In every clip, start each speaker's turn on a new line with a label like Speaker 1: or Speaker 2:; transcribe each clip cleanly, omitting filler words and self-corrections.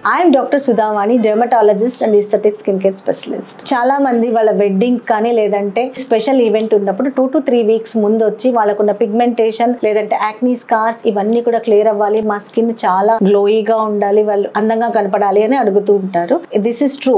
Speaker 1: I'm doctor Sudhavani, dermatologist and aesthetic skin care specialist. చాలా మంది వాళ్ళ వెడ్డింగ్ కానీ లేదంటే స్పెషల్ ఈవెంట్ ఉన్నప్పుడు 2 to 3 weeks ముందు వచ్చి వాళ్ళకున్న పిగ్మెంటేషన్ లేదంటే యాక్నీ స్కార్స్ ఇవన్నీ కూడా క్లియర్ అవ్వాలి, మా స్కిన్ చాలా గ్లోయిగా ఉండాలి, వాళ్ళు అందంగా కనపడాలి అని అడుగుతూ ఉంటారు. This is true.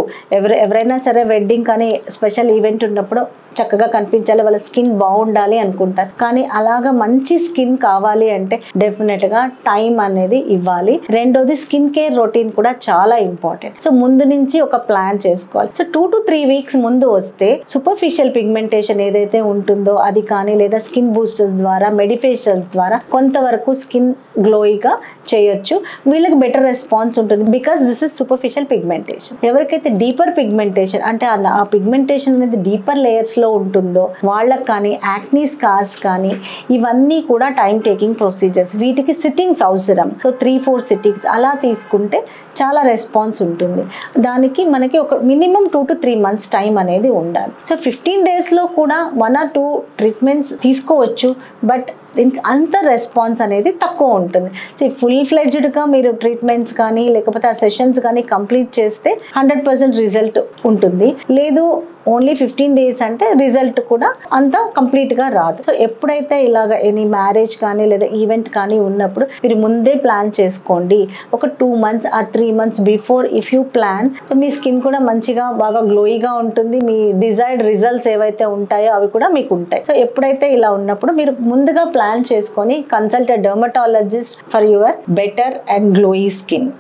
Speaker 1: ఎవరైనా సరే వెడ్డింగ్ కానీ స్పెషల్ ఈవెంట్ ఉన్నప్పుడు చక్కగా కనిపించాలి, వాళ్ళ స్కిన్ బాగుండాలి అనుకుంటారు. కానీ అలాగా మంచి స్కిన్ కావాలి అంటే డెఫినెట్ గా టైం అనేది ఇవ్వాలి. రెండోది స్కిన్ కేర్ రొటీన్ కూడా చాలా ఇంపార్టెంట్. సో ముందు నుంచి ఒక ప్లాన్ చేసుకోవాలి. సో 2 to 3 weeks ముందు వస్తే సూపర్ఫిషియల్ పిగ్మెంటేషన్ ఏదైతే ఉంటుందో అది కానీ లేదా స్కిన్ బూస్టర్స్ ద్వారా మెడిఫేషియల్స్ ద్వారా కొంతవరకు స్కిన్ గ్లోయిగా చేయొచ్చు. వీళ్ళకి బెటర్ రెస్పాన్స్ ఉంటుంది because this is superficial pigmentation. ఎవరికైతే డీపర్ పిగ్మెంటేషన్ అంటే ఆ పిగ్మెంటేషన్ అనేది డీపర్ లేయర్స్ లో ఉంటుందో వాళ్ళకి కానీ యాక్నీ స్కార్స్ కానీ ఇవన్నీ కూడా టైం టేకింగ్ ప్రొసీజర్స్. వీటికి సిట్టింగ్స్ అవసరం. సో 3-4 సిట్టింగ్స్ అలా తీసుకుంటే చాలా రెస్పాన్స్ ఉంటుంది. దానికి మనకి ఒక మినిమం 2 to 3 months టైం అనేది ఉండాలి. సో 15 days లో కూడా 1 or 2 ట్రీట్మెంట్స్ తీసుకోవచ్చు. బట్ దీనికి అంత రెస్పాన్స్ అనేది తక్కువ ఉంటుంది. సో ఫుల్ ఫ్లెడ్జ్డ్గా మీరు ట్రీట్మెంట్స్ కానీ లేకపోతే ఆ సెషన్స్ కానీ కంప్లీట్ చేస్తే 100% రిజల్ట్ ఉంటుంది. లేదు ఓన్లీ 15 days అంటే రిజల్ట్ కూడా అంత కంప్లీట్గా రాదు. సో ఎప్పుడైతే ఇలాగ ఎనీ మ్యారేజ్ కానీ లేదా ఈవెంట్ కానీ ఉన్నప్పుడు మీరు ముందే ప్లాన్ చేసుకోండి. ఒక 2 months or 3 months before if you plan, so me skin కూడా మంచిగా బాగా గ్లోయిగా ఉంటుంది. మీ డిజైర్డ్ రిజల్ట్స్ ఏవైతే ఉంటాయో అవి కూడా మీకు ఉంటాయి. సో ఎప్పుడైతే ఇలా ఉన్నప్పుడు మీరు ముందుగా ప్లాన్ చేసుకొని consult a dermatologist for your better and glowy skin.